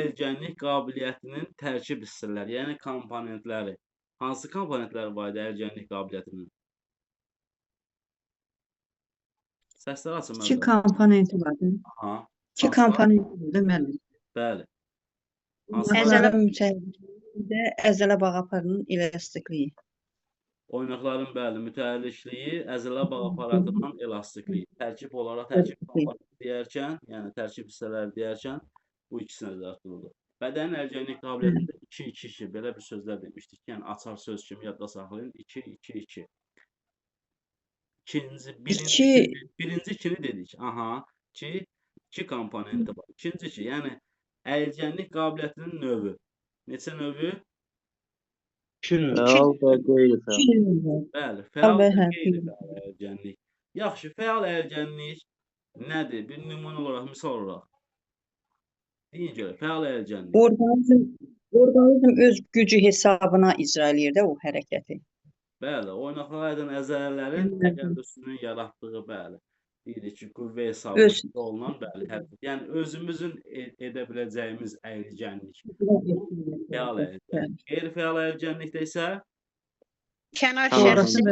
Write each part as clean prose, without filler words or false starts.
əlçənlik qabiliyyətinin tərkib hissələri, yəni komponentləri. Hansı komponentlər var idi əlçənlik qabiliyyətinin? Səsləri açın İki müəllimlər. komponenti vardı. Aha. İki komponenti vardı müəllim. Bəli. Onların mütəyyində əzələ bağ aparatının elastikliyi. Oynaqların bəli, mütəhərrikliyi, əzələ bağ aparatının elastikliyi. Tərkib olaraq tərkib komponenti deyərkən, yəni tərkib hissələri deyərkən bu ikisi nəzərdə tutulur. Bədənin əlçənlik qabiliyyətində 2-2-2 belə bir sözlər demişdik. Yəni açar söz kimi yadda saxlayın. 2-2-2. Birinci ikini dedik. Aha. İki komponenti var. İkinci iki, yəni əlçənlik qabiliyyətinin növü. Neçə növü? Fəal və qeyri-fəal. Bəli, fəal və qeyri-fəal əlçənlik. Yaxşı, fəal əlçənlik nədir? Bir nümunə olaraq, misal olaraq. Deyin görə, fəal əlçənlik. Orqanizm öz gücü hesabına icra eləyir də o hərəkəti. Bəli, oynaqlara aid əzələlərin təqəddüsünün yaratdığı, bəli. Deyirik ki, qüvvə hesabı olunan, bəli, hərəkət. Yəni, özümüzün edə biləcəyimiz əyilgənlik. Fəal əyilgənlik. Qeyri-fəal əyilgənlikdə isə kənar şəxsin,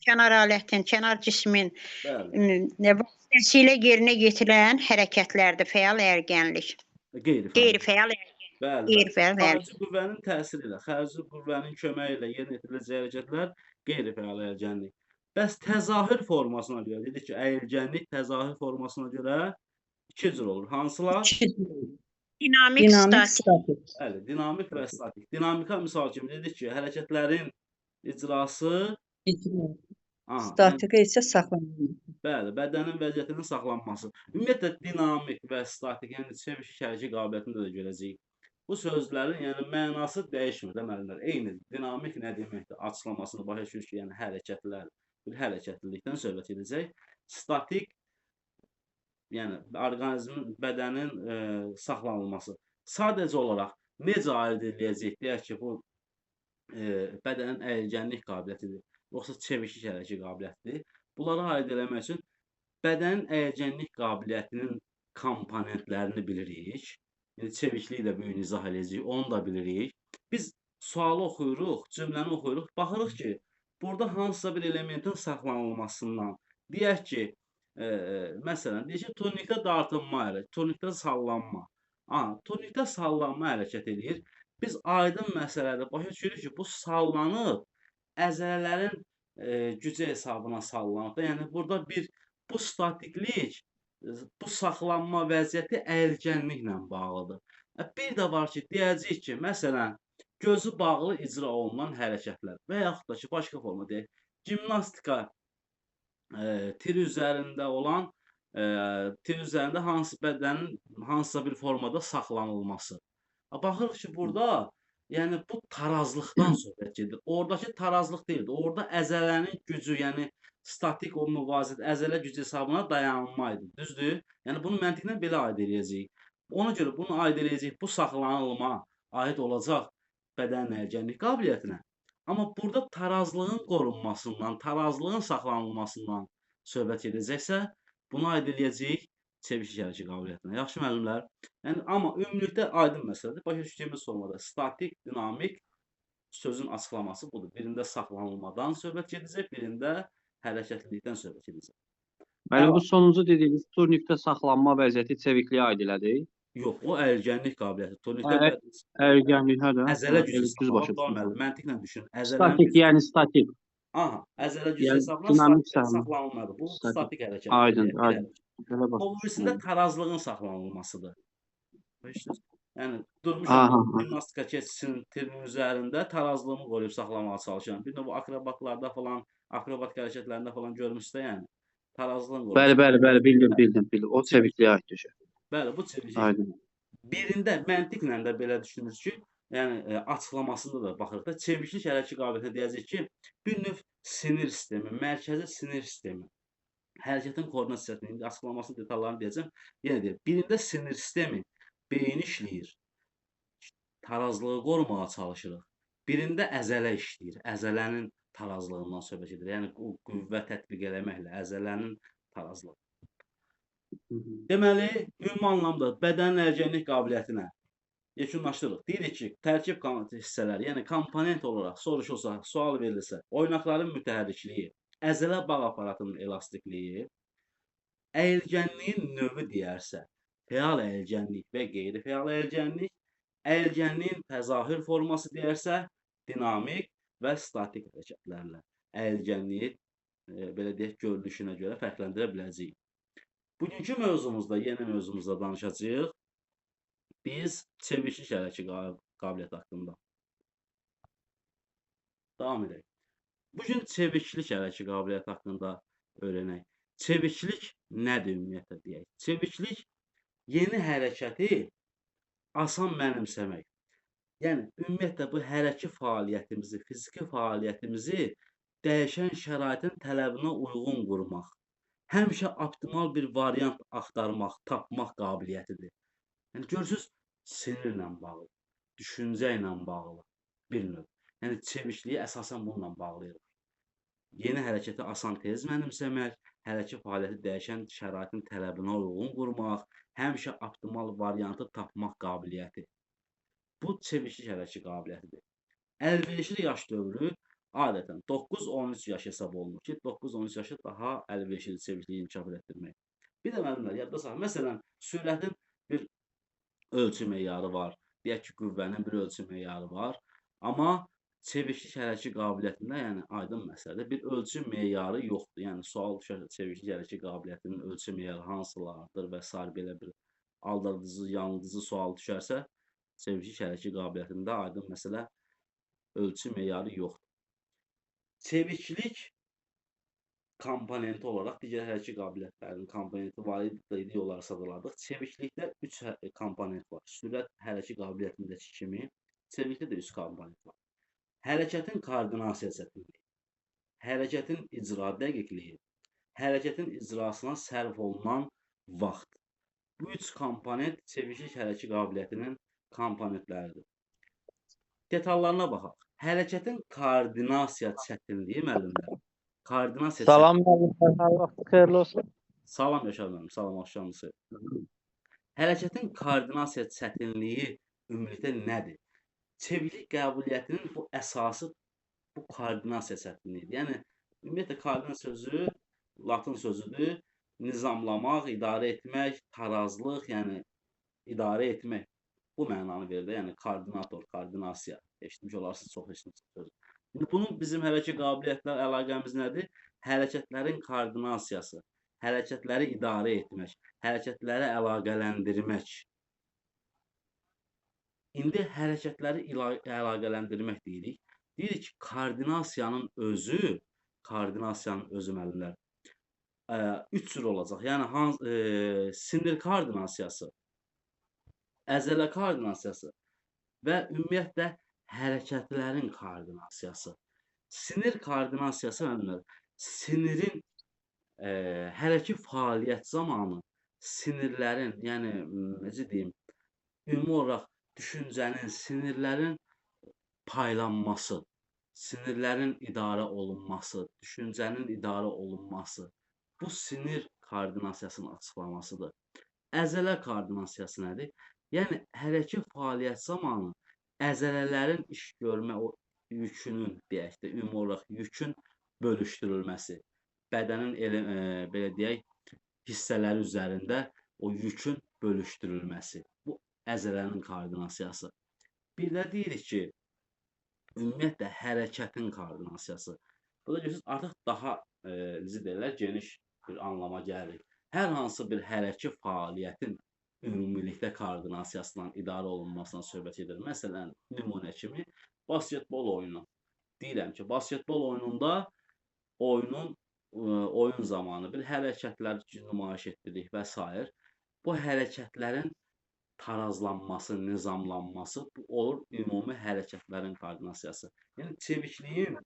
kənar alətin, kənar cismin vasitəsilə yerinə yetirilən hərəkətlərdir fəal əyilgənlik. Qeyri-fəal əyilgənlik. Bəli, xarici qüvvənin təsiri ilə, xarici qüvvənin köməyi ilə yerinə yetiriləcək hərəkətlər qeyri-fəal əyilgənlik. Bəs təzahür formasına görə, dedik ki, əyilgənlik təzahür formasına görə iki cür olur. Hansılar? Dinamik, statik. Bəli, dinamik və statik. Dinamika misal kimi dedik ki, hərəkətlərin icrası statika isə saxlanılması. Bəli, bədənin vəziyyətinin saxlanması. Ümumiyyətlə, dinamik və statik, yəni çevik hərəkət qabiliyyətində də görəcəyik. Bu sözlərin yəni mənası dəyişmir də müəllimlər. Eyni dinamik nə deməkdir? Açıqlamasını başa düşürük ki, yəni hərəkətlər, bir hərəkətlilikdən söhbət edəcək. Statik yəni orqanizmin, bədənin saxlanılması. Sadəcə olaraq necə aid ediləcək? Deyək ki, bu bədənin əyilgənlik qabiliyyətidir, yoxsa çeviklik hərəkət qabiliyyətidir. Bunları aid eləmək üçün bədənin əyilgənlik qabiliyyətinin komponentlərini bilirik. Yəni, çevikliyi də bu gün izah edəcəyik, onu da bilirik. Biz sualı oxuyuruq, cümləni oxuyuruq, baxırıq ki, burada hansısa bir elementin saxlanılmasından, deyək ki, məsələn, deyək ki, turnikdə dartınma hərəkəti, turnikdə sallanma. Turnikdə sallanma hərəkət edir. Biz aydın məsələdə başa düşürük ki, bu sallanıb, əzələlərin gücü hesabına sallanıb. Yəni, burada bu statiklik, bu saxlanma vəziyyəti əyilgənliklə bağlıdır. Bir də var ki, deyəcəyik ki, məsələn, gözü bağlı icra olunan hərəkətlər və yaxud da ki, başqa forma deyək, gimnastika tir üzərində olan, tir üzərində bədənin hansısa bir formada saxlanılması. Baxırıq ki, burada yəni bu tarazlıqdan söhbət gedir. Oradakı tarazlıq deyildi. Orada əzələnin gücü, yəni statik o müvazinet, əzələ gücü hesabına dayanma idi. Düzdür? Yəni bunu məntiqlə belə aid edəcəyik. Ona görə bunu aid edəcəyik, bu saxlanılma aid olacaq bədənin əyilgənlik qabiliyyətinə. Amma burada tarazlığın qorunmasından, tarazlığın saxlanılmasından söhbət edəcəksə, bunu aid edəcəyik çeviklik hərəkət qabiliyyətinə. Yaxşı müəllimlər? Yəni, amma ümumilikdə aydın məsələdir. Başa düşdüyümüz formada statik, dinamik sözün açıqlaması budur. Birində saxlanılmadan söhbət gedəcək, birində hərəkətlilikdən söhbət edəcək. Müəllim, bu sonuncu dediyiniz turnikdə saxlanma vəziyyəti çevikliyə aid elədir? Yox, o əyilgənlik qabiliyyəti. Turnikdə əyilgənlik hədə? Əzələ gücü saxlanılır. Məntiqlə düşün. Statik, yəni statik. Aha, əzələ gücü hesabına saxlanılmadır. Bu statik hərəkət. Aydın. O birisində tarazlığın saxlanılmasıdır. Yəni, durmuşam, gimnastika keçsin tirin üzərində tarazlığımı qoruyub saxlamağa çalışıram. Bir də bu akrobatlarda falan, akrobatik hərəkətlərində falan görmüşsə, yəni, tarazlığın qoruyub. Bəli, bildim. O çevikliyə aid düşür. Bəli, bu çeviklik. Birində məntiqlə də belə düşünürüz ki, yəni, açıqlamasında da baxırıq da, çeviklik hərəkət qabiliyyətinə deyəcək ki, bir növ sinir sistemi, mərkəzi sinir sistemi. Hərəkətin koordinat hissəsinin açıqlamasının detallarını deyəcəm. Yenə deyir, birində sinir sistemi beyin işləyir, tarazlığı qorumağa çalışırıq. Birində əzələ işləyir, əzələnin tarazlığından söhbət edir. Yəni, qüvvə tətbiq eləməklə əzələnin tarazlığı. Deməli, ümumi anlamda bədənin ərgənlik qabiliyyətinə yekunlaşdırırıq. Deyirik ki, tərkib hissələri, yəni komponent olaraq soruşulsa, sual verilirsə, oynaqların mütəhərrikliyi, əzələ bağ aparatının elastikliyi, əyilgənliyin növü deyərsə, fəal əyilgənlik və qeyri-fəal əyilgənlik, əyilgənliyin təzahür forması deyərsə, dinamik və statik hərəkətlərlə əyilgənliyi belə deyək, görünüşünə görə fərqləndirə biləcəyik. Bugünkü mövzumuzda, yeni mövzumuzda danışacağıq. Biz çevrişli şərəki qabiliyyəti haqqında. Davam edək. Bugün çevrişli şərəki qabiliyyəti haqqında öyrənək. Çevrişlik nədir ümumiyyətlə deyək? Çevrişlik yeni hərəkəti asan mənimsəmək. Yəni, ümumiyyətlə bu hərəki fəaliyyətimizi, fiziki fəaliyyətimizi dəyişən şəraitin tələbinə uyğun qurmaq. Həmişə optimal bir variant axtarmaq, tapmaq qabiliyyətidir. Yəni, görürsünüz, sinirlə bağlı, düşüncə ilə bağlı bir növ. Yəni, çevrişliyi əsasən bununla bağlayırıq. Yeni hərəkəti asan tez mənimsəmək, hərəki fəaliyyəti dəyişən şəraitin tələbinə uyğun qurmaq, həmişə optimal variantı tapmaq qabiliyyəti. Bu, çevrişli hərəki qabiliyyətidir. Əlverişli yaş dövrü adətən 9-13 yaş hesab olunur ki, 9-13 yaşı daha əlverişli çevrişliyi inkişaf etdirmək. Bir də müəllimlər, yadda saxlayın. Məsələn, sürətin bir ölçü meyarı var. Deyək ki, qüvvənin bir ölçü meyarı var. Amma çevrişli hərəki qabiliyyətində, yəni aydın məsələdir, bir ölçü meyarı yoxdur. Yəni, sual düşər, çevrişli hərəki qabiliyyətinin ölçü meyarı hansılardır və s. belə bir aldadıcı, yanıldıcı sual düşərsə, çevrişli hərəki qabiliyyətində aydın məsələ ölçü meyarı yoxdur. Çeviklik komponenti olaraq digər hərəki qabiliyyətlərinin komponenti var idi olaraq sadaladıq. Çeviklikdə 3 komponent var. Sürət hərəki qabiliyyətindəki kimi çeviklikdə də 3 komponent var. Hərəkətin koordinasiya çətinliyi, hərəkətin icra dəqiqliyi, hərəkətin icrasına sərf olunan vaxt. Bu 3 komponent çeviklik hərəki qabiliyyətinin komponentləridir. Detallarına baxaq. Hərəkətin koordinasiya çətinliyi müəllimlər. Koordinasiya Salam müəllim, hər vaxt xeyirli olsun. Salam Yaşar müəllim, salam axşamınız. Hərəkətin koordinasiya çətinliyi ümumilikdə nədir? Çeviklik qabiliyyətinin bu əsası bu koordinasiya çətinliyidir. Yəni ümumiyyətlə koordinasiya sözü latın sözüdür. Nizamlamaq, idarə etmək, tarazlıq, yəni idarə etmək. Bu mənanı verir də, yəni koordinator, koordinasiya. Eşitmiş olarsınız, çox eşitmişsiniz. Bunun bizim hərəki qabiliyyətlər əlaqəmiz nədir? Hərəkətlərin koordinasiyası, hərəkətləri idarə etmək, hərəkətləri əlaqələndirmək. İndi hərəkətləri əlaqələndirmək deyirik. Deyirik ki, koordinasiyanın özü müəllimlər, 3 cür olacaq. Yəni, sinir koordinasiyası, əzələ koordinasiyası və ümumiyyətlə hərəkətlərin koordinasiyası. Sinir koordinasiyası müəllimlər, sinirin hərəki fəaliyyət zamanı sinirlərin, yəni necə deyim, ümumi olaraq düşüncənin, sinirlərin paylanması, sinirlərin idarə olunması, düşüncənin idarə olunması bu sinir koordinasiyasının açıqlamasıdır. Əzələ koordinasiyası nədir? Yəni, hərəki fəaliyyət zamanı əzələlərin iş görmə yükünün, deyək də, ümumi olaraq yükün bölüşdürülməsi, bədənin belə deyək, hissələri üzərində o yükün bölüşdürülməsi. Bu, əzələnin koordinasiyası. Bir də deyirik ki, ümumiyyətlə, hərəkətin koordinasiyası. Bu da görürsünüz, artıq daha, necə deyirlər, geniş bir anlama gəlir. Hər hansı bir hərəki fəaliyyətin ümumilikdə koordinasiyasından idarə olunmasına söhbət edir. Məsələn, nümunə kimi basketbol oyunu. Deyirəm ki, basketbol oyununda oyun zamanı bir hərəkətlər nümayiş etdiririk və s. Bu hərəkətlərin tarazlanması, nizamlanması olur ümumi hərəkətlərin koordinasiyası. Yəni, çevikliyin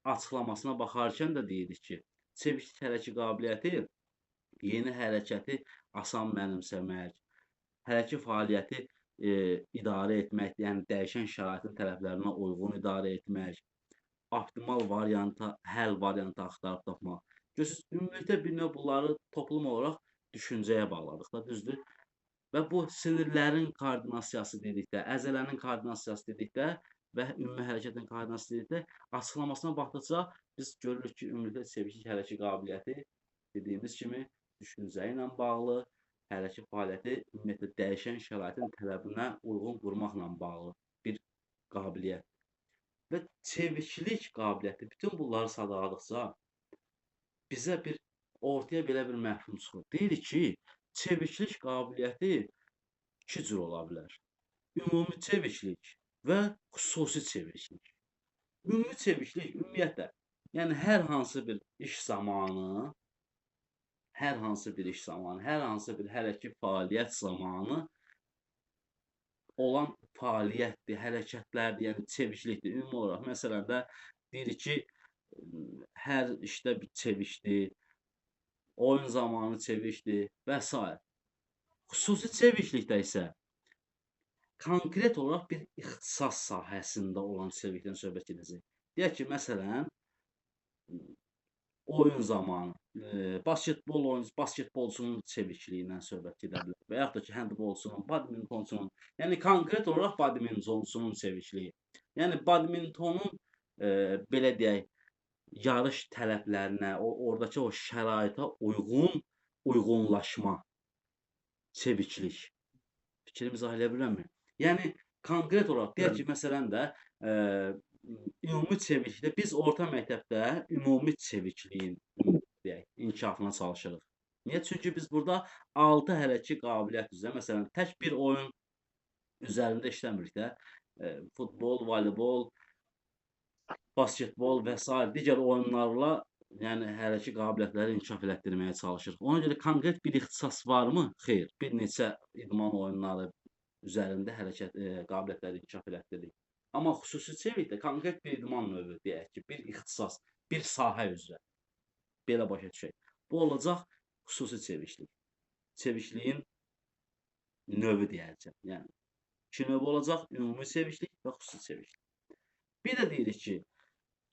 açıqlamasına baxarkən də deyirik ki, çeviklik hərəki qabiliyyəti yeni hərəkəti asan mənimsəmək, hərəki fəaliyyəti idarə etmək, yəni dəyişən şəraitin tələblərinə uyğun idarə etmək, optimal varianta, həll variantı axtarıb tapmaq. Görürsünüz, ümumilikdə bir növ bunları toplum olaraq düşüncəyə bağladıq da, düzdür? Və bu sinirlərin koordinasiyası dedikdə, əzələnin koordinasiyası dedikdə və ümumi hərəkətin koordinasiyası dedikdə açıqlamasına baxdıqca biz görürük ki, ümumilikdə çeviklik hərəkət qabiliyyəti dediyimiz kimi düşüncə ilə bağlı, hərəkət fəaliyyəti ümumiyyətlə dəyişən şəraitin tələbinə uyğun qurmaqla bağlı bir qabiliyyət. Və çeviklik qabiliyyəti bütün bunları sadaladıqca bizə ortaya belə bir məfhum çıxır. Deyirik ki, çeviklik qabiliyyəti iki cür ola bilər. Ümumi çeviklik və xüsusi çeviklik. Ümumi çeviklik ümumiyyətlə, yəni hər hansı bir iş zamanı, hər hansı bir hərəkət fəaliyyət zamanı olan fəaliyyətdir, hərəkətlərdir, yəni çeviklikdir. Ümumi olaraq, məsələn də deyirik ki, hər işdə bir çevikdir, oyun zamanı çevikdir və s. Xüsusi çeviklikdə isə konkret olaraq bir ixtisas sahəsində olan çeviklikdən söhbət edəcək. Deyək ki, məsələn, oyun zamanı basketbolçunun çevikliyindən söhbət edə bilər və yaxud da ki, handbolçunun, badmintonçunun, yəni konkret olaraq badmintonçunun çevikliyi. Yəni badmintonun belə deyək, yarış tələblərinə, oradakı o şəraitə uyğunlaşma, çeviklik. Fikrimi izah edə bilirəmmi? Yəni konkret olaraq deyək ki, məsələn də ümumi çeviklikdə biz orta məktəbdə ümumi çevikliyin inkişafına çalışırıq. Niyə? Çünki biz burada 6 hərəkət qabiliyyət üzrə, məsələn, tək bir oyun üzərində işləmirik də, futbol, voleybol, basketbol və s. digər oyunlarla yəni hərəkət qabiliyyətləri inkişaf elətdirməyə çalışırıq. Ona görə konkret bir ixtisas varmı? Xeyr. Bir neçə idman oyunları üzərində hərəkət qabiliyyətləri inkişaf elətdiririk. Amma xüsusi çeviklikdə konkret bir idman növü deyək ki, bir ixtisas, bir sahə üzrə belə başa düşək. Bu olacaq xüsusi çeviklik. Çevikliyin növü deyəcəm. Yəni iki növü olacaq: ümumi çeviklik və xüsusi çeviklik. Bir də deyirik ki,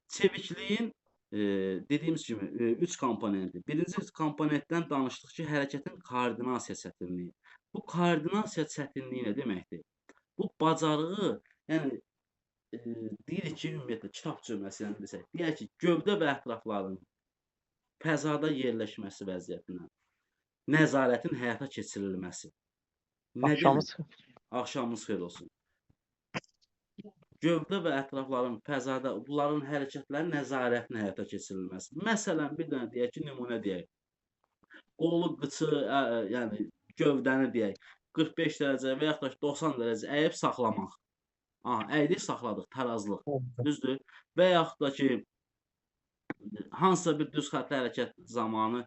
çevikliyin dediyimiz kimi 3 komponenti. Birinci komponentdən danışdıq ki, hərəkətin koordinasiya çətinliyi. Bu koordinasiya çətinliyi nə deməkdir? Bu bacarığı, yəni deyirik ki, ümumiyyətlə kitab cümləsindən desək, deyək ki, gövdə və ətrafların fəzada yerləşməsi vəziyyətinə nəzarətin həyata keçirilməsi. Axşamınız xeyir olsun. Gövdə və ətrafların fəzada bunların hərəkətlərin nəzarətin həyata keçirilməsi. Məsələn, bir dənə deyək ki, nümunə deyək. Qolu, qıçı, yəni gövdəni deyək, 45 dərəcə və yaxud da 90 dərəcə əyib saxlamaq. Əydik, saxladıq, tarazlıq. Düzdür? Və yaxud da ki, hansısa bir düz xəttli hərəkət zamanı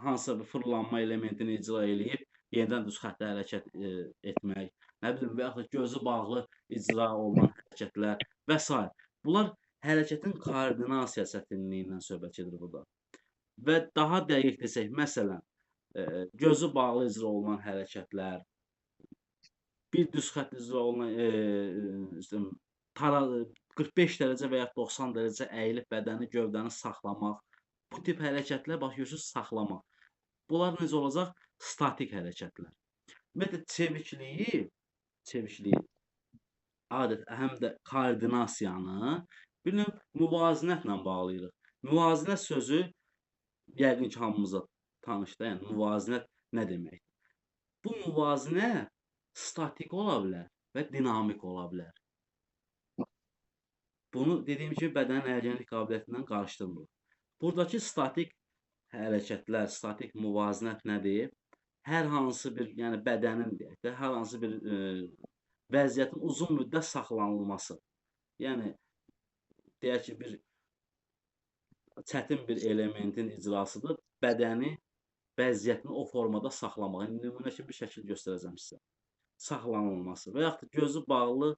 hansısa bir fırlanma elementini icra eləyib, yenidən düz xəttli hərəkət etmək, nə bilim, və yaxud da gözü bağlı icra olunan hərəkətlər və s. Bunlar hərəkətin koordinasiya çətinliyindən söhbət edir burada. Və daha dəqiq desək, məsələn, gözü bağlı icra olunan hərəkətlər, bir düz xətt icra olunan 45 dərəcə və ya 90 dərəcə əyilib bədəni, gövdəni saxlamaq, bu tip hərəkətlər başlayırsınız saxlamaq. Bunlar necə olacaq? Statik hərəkətlər. Ümumiyyətlə, çevikliyi adət həm də koordinasiyanı bir növ müvazinətlə bağlayırıq. Müvazinət sözü yəqin ki, hamımıza tanışdır. Yəni, müvazinət nə deməkdir? Bu müvazinət statik ola bilər və dinamik ola bilər. Bunu dediyim kimi bədənin əyilənlik qabiliyyətindən qarışdırmırıq. Buradakı statik hərəkətlər, statik müvazinət nədir? Hər hansı bir, yəni bədənin deyək də, hər hansı bir vəziyyətin uzun müddət saxlanılması. Yəni, deyək ki, bir çətin bir elementin icrasıdır, bədəni, vəziyyətini o formada saxlamaq. Nümunə kimi bir şəkil göstərəcəm sizə. Saxlanılması və yaxud da gözü bağlı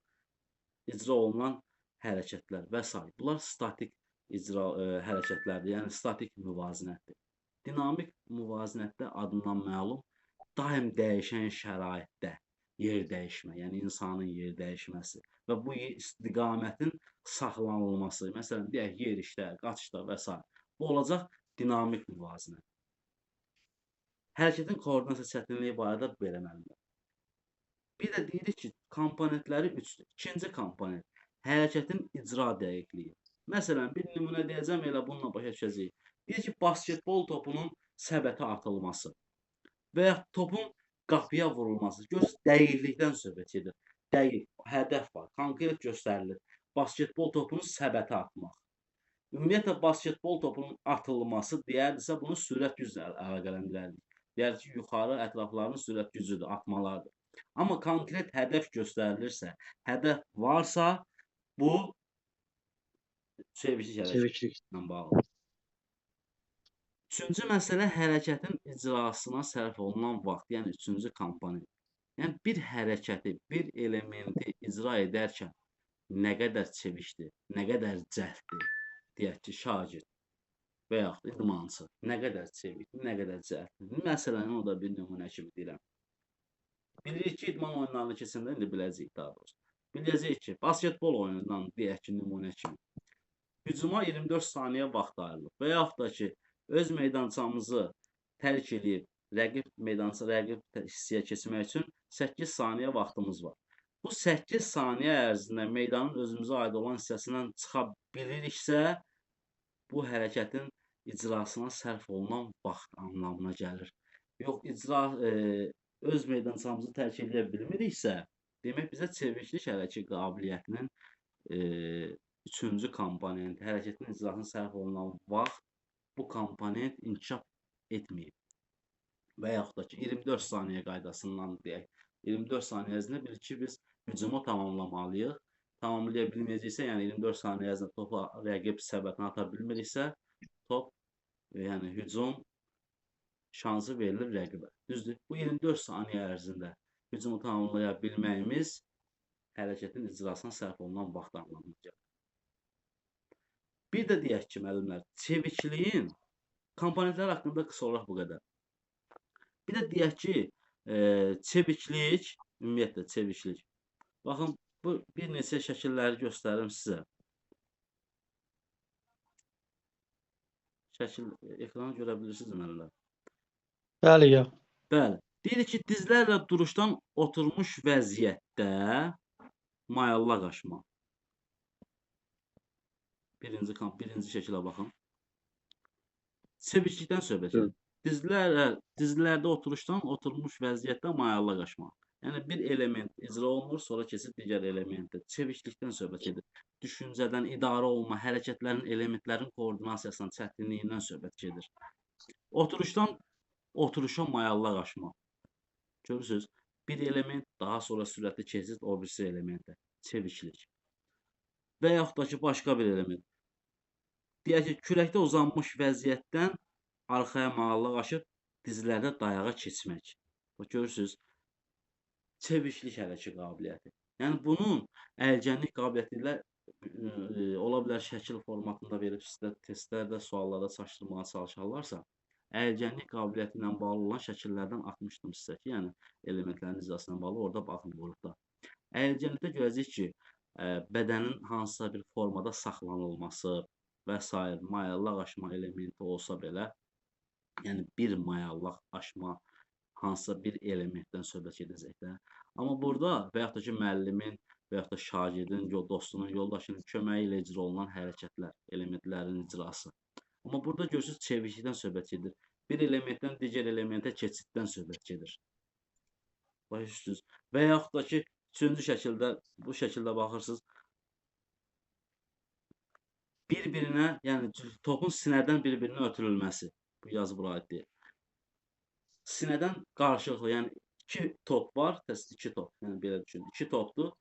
icra olunan hərəkətlər və s. Bunlar statik hərəkətlərdir, yəni statik müvazinətdir. Dinamik müvazinətdə adından məlum, daim dəyişən şəraitdə yer dəyişmə, yəni insanın yer dəyişməsi və bu istiqamətin saxlanılması, məsələn, deyək, yerişdə, qaçışda və s. Bu olacaq dinamik müvazinət. Hərəkətin koordinasiya çətinliyi barədə belə məlumat. Bir də deyirik ki, komponentləri 3-dür. İkinci komponent hərəkətin icra dəqiqliyi. Məsələn, bir nümunə deyəcəm, elə bununla başa düşəcəyik. Deyir ki, basketbol topunun səbətə atılması və ya topun qapıya vurulması. Görürsünüz, dəqiqlikdən söhbət edir. Dəqiq, hədəf var, konkret göstərilir. Basketbol topunu səbətə atmaq. Ümumiyyətlə, basketbol topunun atılması deyərdisə, bunu sürət güclə əlaqələndirərdik. Deyər ki, yuxarı ətraflarının sürət gücüdür, atmalardır. Amma konkret hədəf göstərilirsə, hədəf varsa, bu çeviklik hərəkətlə bağlı. Üçüncü məsələ hərəkətin icrasına sərf olunan vaxt, yəni üçüncü komponent. Yəni bir hərəkəti, bir elementi icra edərkən nə qədər çevikdir, nə qədər cəlddir, deyək ki, şagird və yaxud idmançı, nə qədər çevikdir, nə qədər cəlddir. Məsələn, o da bir nümunə kimi deyirəm. Bilirik ki, idman oyunlarını keçəndə indi biləcəyik daha doğrusu. Biləcəyik ki, basketbol oyunundan deyək ki, nümunə kimi. Hücuma 24 saniyə vaxt ayrılıb və yaxud da ki, öz meydançamızı tərk edib, rəqib hissəyə keçmək üçün 8 saniyə vaxtımız var. Bu 8 saniyə ərzində meydanın özümüzə aid olan hissəsindən çıxa biliriksə, bu hərəkətin icrasına sərf olunan vaxt anlamına gəlir. Yox, öz meydançamızı tərk edə bilmiriksə, demək bizə çeviklik hərəkət qabiliyyətinin üçüncü komponenti, hərəkətin icrasına sərf olunan vaxt bu komponent inkişaf etməyib. Və yaxud da ki, 24 saniyə qaydasından deyək. 24 saniyə ərzində bilir ki, biz hücumu tamamlamalıyıq. Tamamlaya bilməyəcəksə, yəni 24 saniyə ərzində topu rəqib səbətinə ata bilmiriksə, top, yəni hücum şansı verilir rəqibə. Düzdür, bu 24 saniyə ərzində hücumu tamamlaya bilməyimiz hərəkətin icrasına sərf olunan vaxt anlamına gəlir. Bir də deyək ki, müəllimlər, çevikliyin komponentləri haqqında qısa olaraq bu qədər. Bir də deyək ki, çeviklik, ümumiyyətlə çeviklik. Baxın, bu bir neçə şəkilləri göstərim sizə. Şəkil, ekranı görə bilirsiniz müəllimlər. Bəli, yox. Bəli. Deyirik ki, dizlərlə duruşdan oturmuş vəziyyətdə mayallaq aşma. Birinci şəkilə baxın. Çeviklikdən söhbət edir. Dizlərdə oturuşdan oturmuş vəziyyətdə mayallaq aşma. Yəni bir element icra olunur, sonra keçib digər elementə. Çeviklikdən söhbət edir. Düşüncədən idarə olma, hərəkətlərin, elementlərin koordinasiyasından, çətinliyindən söhbət gedir. Oturuşdan oturuşa mayallaq aşma. Görürsünüz, bir element daha sonra sürətli keçid o birisi elementə. Çeviklik. Və yaxud da ki, başqa bir element. Deyək ki, kürəkdə uzanmış vəziyyətdən arxaya mayallaq aşıb dizlərdə dayağa keçmək. Görürsünüz, çeviklik hərəkət qabiliyyəti. Yəni bunun əlgənlik qabiliyyəti ilə ola bilər şəkil formatında verib sizdə testlərdə, suallarda çaşdırmağa çalışarlarsa, əlgənlik qabiliyyəti ilə bağlı olan şəkillərdən atmışdım sizə ki, yəni elementlərin icrasına bağlı, orada baxın qrupda. Əlgənlikdə görəcəyik ki, bədənin hansısa bir formada saxlanılması və s. mayallaq aşma elementi olsa belə, yəni bir mayallaq aşma hansısa bir elementdən söhbət edəcəkdə. Amma burada və yaxud da ki, müəllimin və yaxud da şagirdin, dostunun, yoldaşının köməyi ilə icra olunan hərəkətlər, elementlərin icrası. Amma burada görürsünüz, çeviklikdən söhbət edir. Bir elementdən digər elementə keçiddən söhbət gedir. Başa. Və yaxud da ki, üçüncü şəkildə, bu şəkildə baxırsınız, bir-birinə, yəni topun sinədən bir-birinə ötürülməsi. Bu yazı bura aid deyil. Sinədən qarşılıqlı, yəni iki top var, iki top, yəni belə düşünün, iki topdur.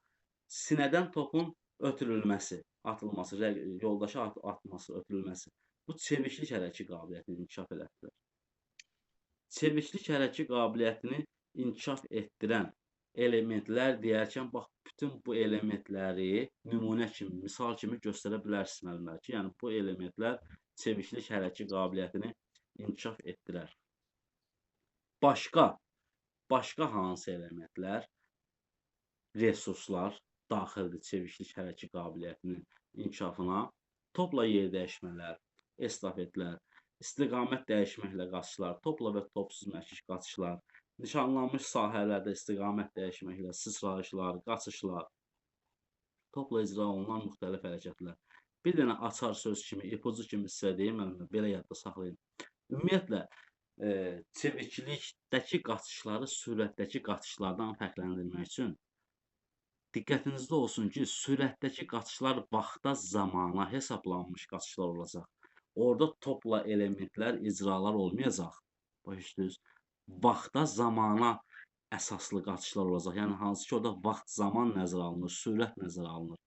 Sinədən topun ötürülməsi, atılması, yoldaşa atması, ötürülməsi. Bu çeviklik hərəkət qabiliyyətini inkişaf elətdirir. Çeviklik hərəkət qabiliyyətini inkişaf etdirən elementlər deyərkən, bax, bütün bu elementləri nümunə kimi, misal kimi göstərə bilərsiniz müəllimlər ki, yəni bu elementlər çeviklik hərəkət qabiliyyətini inkişaf etdirər. Başqa hansı elementlər, resurslar daxildir çeviklik hərəkət qabiliyyətinin inkişafına? Topla yer dəyişmələr, estafetlər, istiqamət dəyişməklə qaçışlar, topla və topsuz məşq qaçışlar, nişanlanmış sahələrdə istiqamət dəyişməklə sıçrayışlar, qaçışlar, topla icra olunan müxtəlif hərəkətlər. Bir dənə açar söz kimi, ipucu kimi sizə deyim, belə yadda saxlayın. Ümumiyyətlə, çeviklikdəki qaçışları sürətdəki qaçışlardan fərqləndirmək üçün diqqətinizdə olsun ki, sürətdəki qaçışlar vaxta, zamana hesablanmış qaçışlar olacaq. Orada topla elementlər, icralar olmayacaq. Başdınız, vaxta, zamana əsaslı qaçışlar olacaq. Yəni, hansı ki, orada vaxt, zaman nəzərə alınır, sürət nəzərə alınır.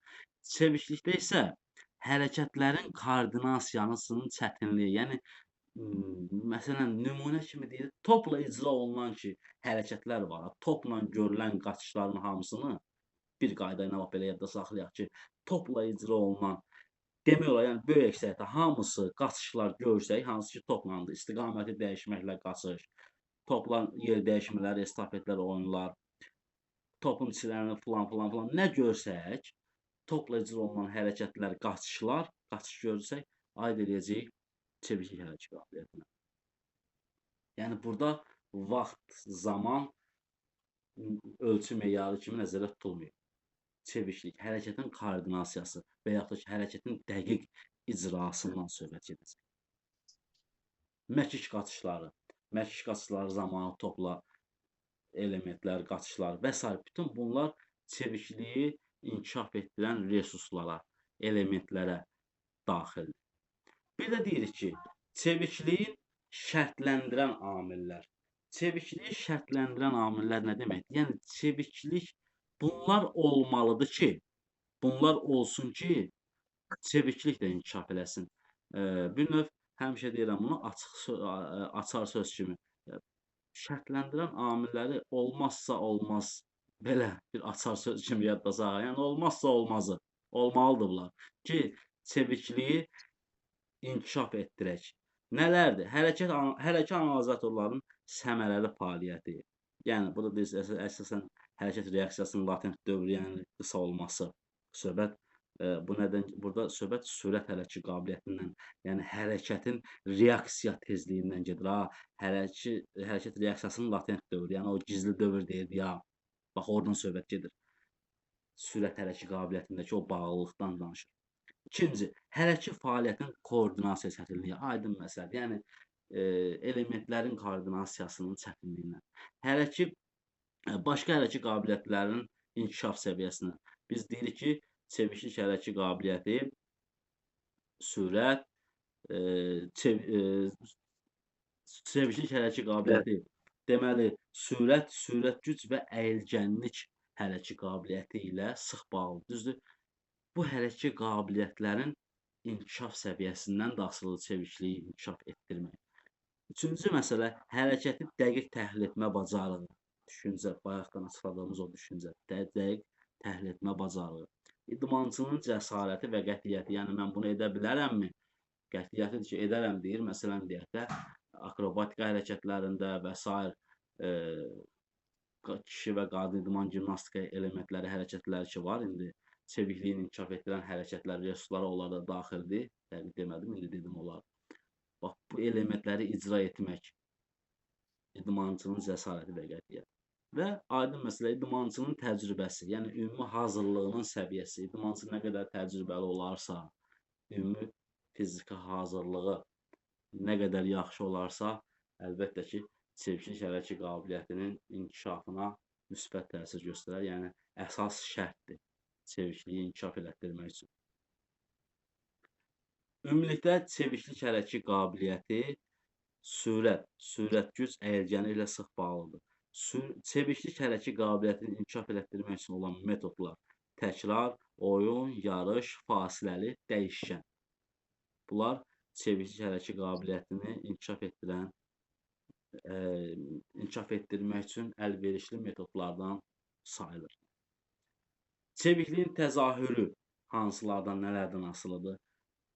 Çeviklikdə isə hərəkətlərin koordinasiyasının çətinliyi, yəni, məsələn, nümunə kimi deyir, topla icra olunan ki, hərəkətlər var, topla görülən qaçışların hamısını bir qayda ilə belə yadda saxlayaq ki, topla icra olunan, demək olar, yəni böyük əksəriyyətdə hamısı qaçışlar görsək, hansı ki, toplandı, istiqaməti dəyişməklə qaçış, topla yer dəyişmələri, estafetlər, oyunlar, topun içilərini filan, nə görsək, topla icra olunan hərəkətlər, qaçışlar, qaçış görsək, aid edəcəyik çeviklik hərəkət qabiliyyətinə. Yəni, burada vaxt, zaman ölçü meyarı kimi nəzərdə tutulmuyor. Çeviklik, hərəkətin koordinasiyası və yaxud da ki, hərəkətin dəqiq icrasından söhbət edəcək. Məkik qaçışları zamanı topla elementlər, qaçışlar və s. Bütün bunlar çevikliyi inkişaf etdirən resurslara, elementlərə daxildir. Bir də deyirik ki, çevikliyi şərtləndirən amillər. Çevikliyi şərtləndirən amillər nə deməkdir? Yəni, çeviklik bunlar olmalıdır ki, bunlar olsun ki, çeviklik də inkişaf eləsin. Bir növ, həmişə deyirəm bunu, açar söz kimi. Şərtləndirən amilləri olmazsa olmaz, belə bir açar söz kimi yadda saxlayın. Yəni, olmazsa olmazı, olmalıdır bunlar ki, çevikliyi inkişaf etdirək. Nələrdir? Hərəkət analizatorlarının səmərəli fəaliyyəti. Yəni, burada əsasən hərəkət reaksiyasının latent dövrü, yəni qısa olması. Burada söhbət sürət hərəkət qabiliyyətindən, yəni hərəkətin reaksiya tezliyindən gedir. Hərəkət reaksiyasının latent dövrü, yəni o gizli dövr deyir ya. Bax, oradan söhbət gedir. Sürət hərəkət qabiliyyətindəki o bağlılıqdan danışır. İkinci, hərəkət fəaliyyətinin koordinasiya çətinliyi, aydın məsələdir. Yəni, elementlərin koordinasiyasının çətinliyindən. Başqa hərəkət qabiliyyətlərinin inkişaf səviyyəsinə. Biz deyirik ki, çeviklik hərəkət qabiliyyəti, sürət, çeviklik hərəkət qabiliyyəti, deməli, sürət güc və əyilgənlik hərəkət qabiliyyəti ilə sıx bağlı. Düzdür? Bu hərəkət qabiliyyətlərin inkişaf səviyyəsindən də asılıdır çevikliyi inkişaf etdirmək. Üçüncü məsələ, hərəkəti dəqiq təhlil etmə bacarığı. Düşüncə, bayaqdan açıqladığımız o düşüncə, dəqiq təhlil etmə bacarığı. İdmançının cəsarəti və qətiyyəti, yəni mən bunu edə bilərəmmi? Qətiyyətidir ki, edərəm deyir, məsələn deyək də, akrobatika hərəkətlərində və s. Kişi və qadın idman gimnastika elementləri, hərəkətləri ki var, indi çevikliyin inkişaf etdirən hərəkətlər, resursları onlarda daxildir. Dəqiq demədim, indi dedim olar. Bax, bu elementləri icra etmək, idmançının cəsarəti və qətiyyəti. Və aydın məsələ, idmançının təcrübəsi, yəni ümumi hazırlığının səviyyəsi, idmançı nə qədər təcrübəli olarsa, ümumi fiziki hazırlığı nə qədər yaxşı olarsa, əlbəttə ki, çeviklik hərəkət qabiliyyətinin inkişafına müsbət təsir göstərər. Yəni, əsas şərtdir çevikliyi inkişaf elətdirmək üçün. Ümumilikdə, çeviklik hərəkət qabiliyyəti sürət güc əyilgəni ilə sıx bağlıdır. Çeviklik hərəkət qabiliyyətini inkişaf elətdirmək üçün olan metodlar təkrar, oyun, yarış, fasiləli, dəyişkən. Bunlar çeviklik hərəkət qabiliyyətini inkişaf etdirmək üçün əlverişli metodlardan sayılır. Çevikliyin təzahürü hansılardan, nələrdən asılıdır?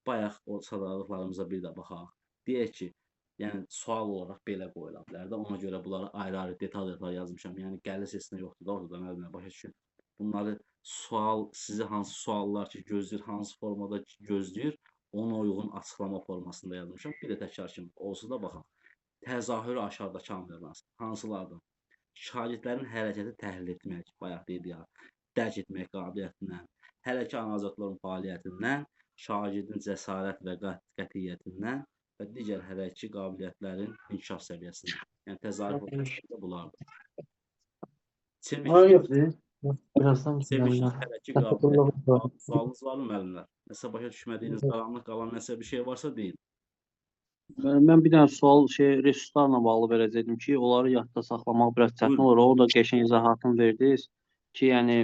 Bayaq o sadaladıqlarımıza bir də baxaq. Deyək ki, yəni sual olaraq belə qoyula bilər də, ona görə bunları ayrı-ayrı detal yazmışam. Yəni gəlir seçsinə yoxdur da orada, nə başa düşün. Bunları sizi hansı suallar ki gözləyir, hansı formada gözləyir, ona uyğun açıqlama formasında yazmışam. Bir də təkrar kimi olsa da baxaq. Təzahürü aşağıdakı amillər hansılardır? Şagirdlərin hərəkəti təhlil etmək, bayaq dedik ya, dərk etmək qabiliyyətindən, hərəkə analizatların fəaliyyətindən, şagirdin cəsarət və qətiyyətindən və digər hərəkəti qabiliyyətlərin inkişaf səviyyəsindən. Yəni təzahür formasında bunlardır. Birazdan Sevişli gidiyorum. hərəkəti qabiliyyəti sualınız varmı müəllimlər? Nəsə başa düşmədiyiniz, qaranlıq qalan nəsə bir şey varsa deyin. Mən bir dənə sual resurslarla bağlı verəcəkdim ki, onları yadda saxlamaq biraz çətin olur. O da qəşəng izahatını verdiniz ki, yəni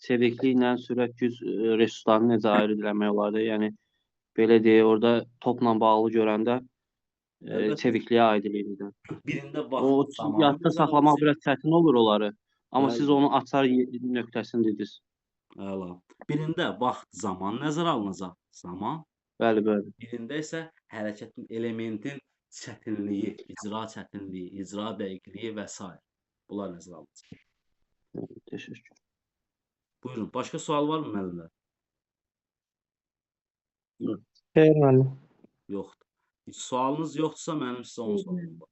çeviklik ilə sürət güc resurslarını necə ayrı-eləmək olardı? Yəni belə deyək, orada topla bağlı görəndə çevikliyə aid edirdi. Birində O vaxt zamanı yadda saxlamaq biraz çətin olur onları. Amma Bəli. siz onu açar nöqtəsini dediniz. Əla. Birində vaxt, zaman nəzərə alınacaq. Zaman. Bəli, bəli. Birində isə hərəkətin elementin çətinliyi, icra çətinliyi, icra dəqiqliyi və s. Bunlar nəzərə alınacaq. Təşəkkür. Buyurun. Başqa sual varmı müəllimlər? Xeyr müəllim. Yoxdur. Heç sualınız yoxdursa mənim sizə onu sualım var.